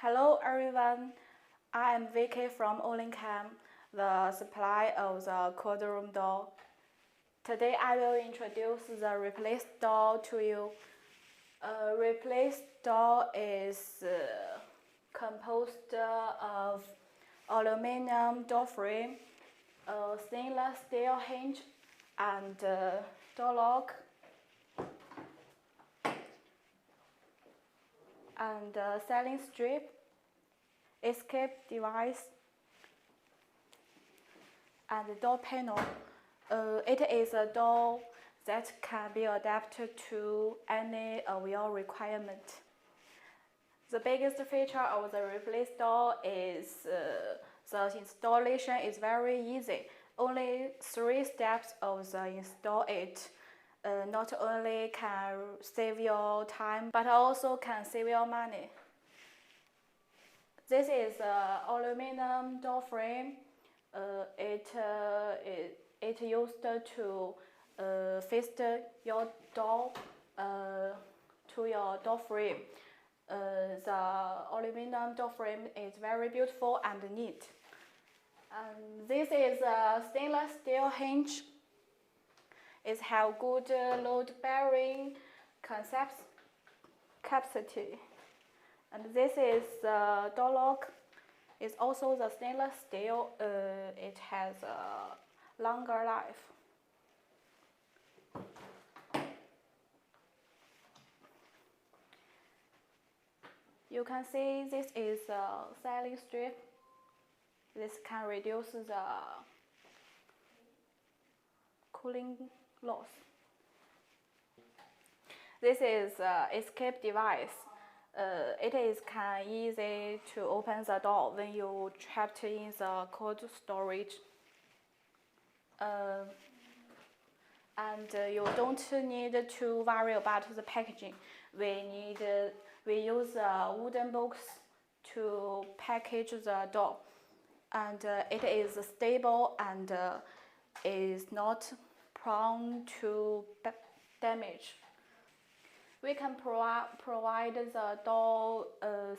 Hello everyone, I am Vicky from OnlyKem, the supplier of the cold room door. Today I will introduce the replace door to you. A replace door is composed of aluminum door frame, a stainless steel hinge, and door lock, and selling strip, escape device, and door panel. It is a door that can be adapted to any of your requirement. The biggest feature of the replace door is the installation is very easy. Only 3 steps of the install it. Not only can save your time, but also can save your money. This is an aluminum door frame. It used to fit your door to your door frame. The aluminum door frame is very beautiful and neat. This is a stainless steel hinge. It has good load bearing capacity. And this is the door lock. It's also the stainless steel. It has a longer life. You can see this is a selling strip. This can reduce the cooling loss. This is escape device. It is easy to open the door when you trapped in the cold storage. And you don't need to worry about the packaging. We use a wooden box to package the door, and it is stable and is not prone to damage. We can provide the door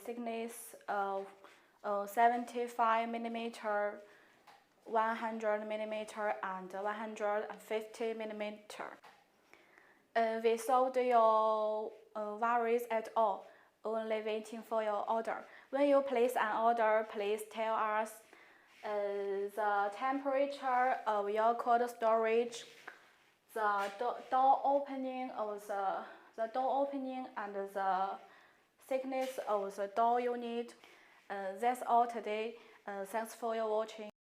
thickness of 75 mm, 100 mm, and 150 mm. We solved your worries at all, only waiting for your order. When you place an order, please tell us the temperature of your cold storage, the door opening and the thickness of the door you need. That's all today. Thanks for your watching.